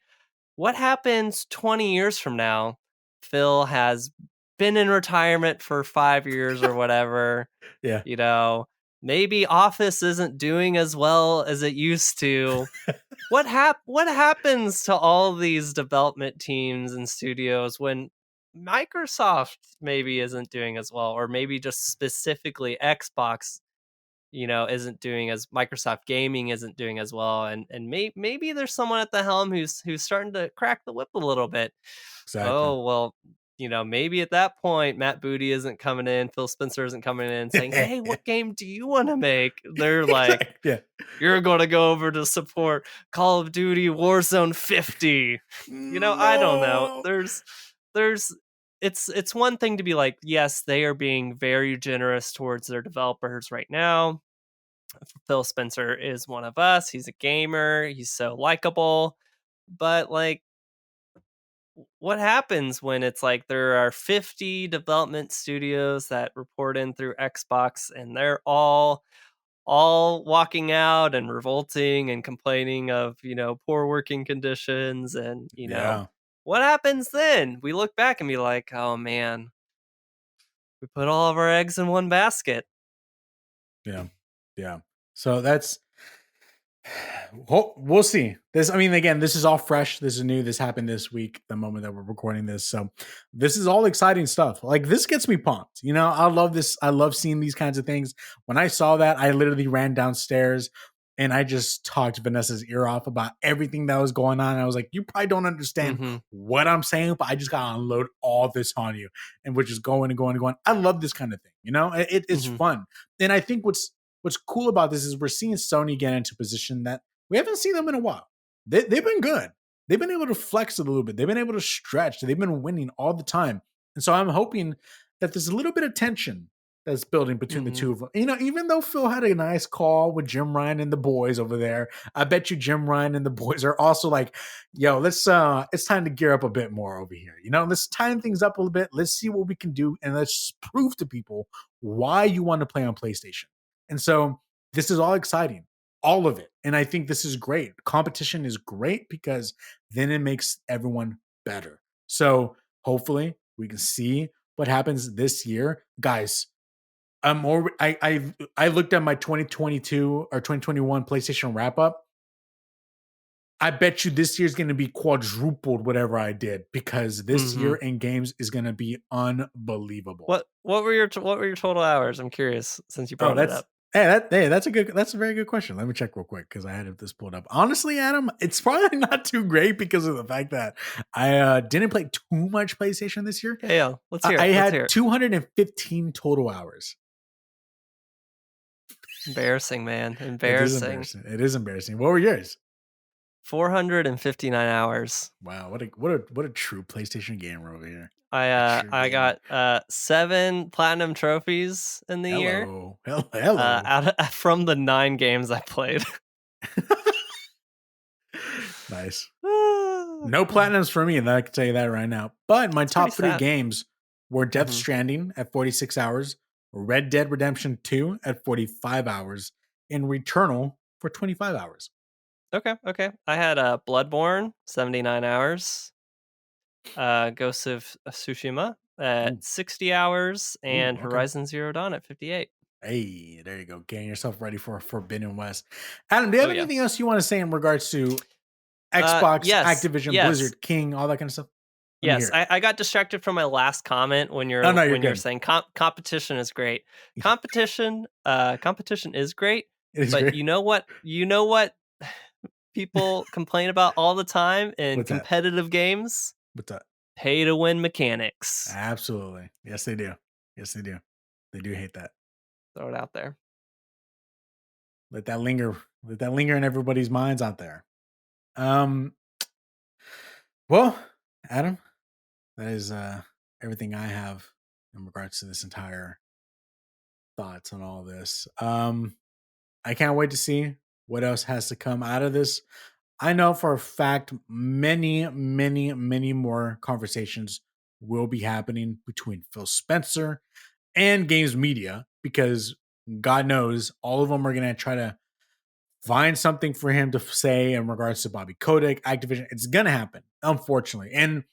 What happens 20 years from now? Phil has been in retirement for 5 years or whatever, Yeah. you know, maybe Office isn't doing as well as it used to. What happens to all these development teams and studios when Microsoft maybe isn't doing as well, or maybe just specifically Xbox, isn't doing as Microsoft Gaming isn't doing as well, and maybe there's someone at the helm who's starting to crack the whip a little bit. Exactly. Oh, well, maybe at that point, Matt Booty isn't coming in, Phil Spencer isn't coming in saying, "Hey, what game do you want to make?" They're like, Exactly. Yeah. "You're going to go over to support Call of Duty Warzone 50." I don't know. No. There's it's one thing to be like, yes, they are being very generous towards their developers right now. Phil Spencer is one of us. He's a gamer. He's so likable. But like, what happens when it's like there are 50 development studios that report in through Xbox, and they're all walking out and revolting and complaining of, poor working conditions, and Yeah. what happens then? We look back and be like, "Oh man, we put all of our eggs in one basket." Yeah. Yeah. So that's we'll see. This, I mean, again, this is all fresh. This is new. This happened this week, the moment that we're recording this. So this is all exciting stuff. Like, this gets me pumped. I love this. I love seeing these kinds of things. When I saw that, I literally ran downstairs and I just talked Vanessa's ear off about everything that was going on. I was like, you probably don't understand Mhm. what I'm saying, but I just gotta unload all this on you. And we're just going and going and going. I love this kind of thing. It's Mhm. fun. And I think what's cool about this is we're seeing Sony get into a position that we haven't seen them in a while. They've been good. They've been able to flex a little bit. They've been able to stretch. They've been winning all the time. And so I'm hoping that there's a little bit of tension that's building between the Mhm. two of them. Even though Phil had a nice call with Jim Ryan and the boys over there, I bet you Jim Ryan and the boys are also like, yo, it's time to gear up a bit more over here. Let's tighten things up a little bit. Let's see what we can do. And let's prove to people why you want to play on PlayStation. And so this is all exciting, all of it. And I think this is great. Competition is great because then it makes everyone better. So hopefully we can see what happens this year. Guys, I looked at my 2022 or 2021 PlayStation wrap up. I bet you this year's going to be quadrupled whatever I did, because this Mhm. year in games is going to be unbelievable. What were your total hours? I'm curious since you Oh, brought it up. that's a very good question. Let me check real quick because I had this pulled up. Honestly, Adam, it's probably not too great because of the fact that I didn't play too much PlayStation this year. Yeah, yeah. Let's hear I it. Let's had hear it. 215 total hours. Embarrassing, man. It is Embarrassing. embarrassing. It is embarrassing. What were yours? 459 hours. Wow, what a true PlayStation gamer over here. A true I gamer. got 7 platinum trophies in the year. Hello. Hello. From the 9 games I played. Nice. It's No platinums for me, and I can tell you that right now. But my pretty top three sad. games were Death Mhm. Stranding at 46 hours, Red Dead Redemption 2 at 45 hours, and Returnal for 25 hours. Okay, okay. I had Bloodborne, 79 hours. Ghost of Tsushima Ooh, at 60 hours, ooh, and okay. Horizon Zero Dawn at 58. Hey, there you go. Getting yourself ready for Forbidden West. Adam, do you Oh have yeah. anything else you want to say in regards to Xbox, Yes, Activision, yes, Blizzard, King, all that kind of stuff? Let me hear yes. it. I got distracted from my last comment Oh no, you're when you're good. saying competition is great. Competition is great, It is but great. you know what people complain about all the time in What's that? competitive games? What's that? Pay to win mechanics. Absolutely. Yes, they do. Yes, they do. They do hate that. Throw it out there. Let that linger. Let that linger in everybody's minds out there. Um. Well, Adam, that is everything I have in regards to this entire thoughts on all this. I can't wait to see what else has to come out of this. I know for a fact many, many, many more conversations will be happening between Phil Spencer and games media, because God knows all of them are going to try to find something for him to say in regards to Bobby Kotick, Activision. It's going to happen, unfortunately. And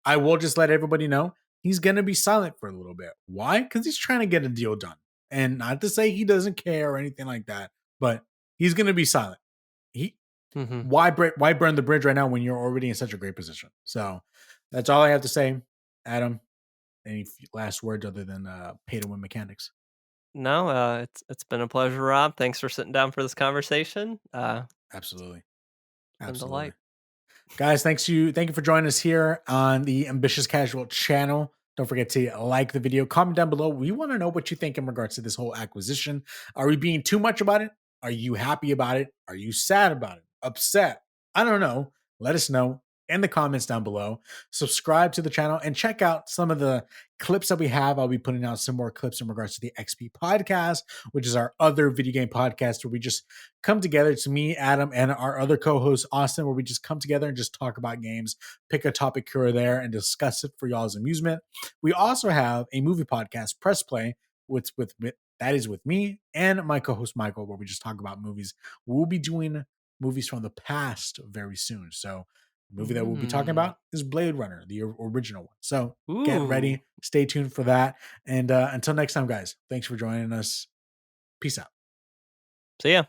I will just let everybody know he's going to be silent for a little bit. Why? Because he's trying to get a deal done. And not to say he doesn't care or anything like that, but he's going to be silent. He Mhm. why burn the bridge right now when you're already in such a great position? So that's all I have to say. Adam, any last words other than pay to win mechanics? No, it's been a pleasure, Rob. Thanks for sitting down for this conversation. Absolutely. It's been a Absolutely. delight. Guys, thank you for joining us here on the Ambitious Casual channel. Don't forget to like the video, comment down below. We want to know what you think in regards to this whole acquisition. Are we being too much about it? Are you happy about it? Are you sad about it? Upset? I don't know. Let us know in the comments down below. Subscribe to the channel and check out some of the clips that we have. I'll be putting out some more clips in regards to the XP podcast, which is our other video game podcast where we just come together. It's me, Adam, and our other co-host, Austin, where we just come together and just talk about games, pick a topic here or there, and discuss it for y'all's amusement. We also have a movie podcast, Press Play, with that is with me and my co-host Michael, where we just talk about movies. We'll be doing movies from the past very soon. So the movie that we'll be talking Mm. about is Blade Runner, the original one. So get Ooh. ready, stay tuned for that. And until next time, guys, thanks for joining us. Peace out. So yeah.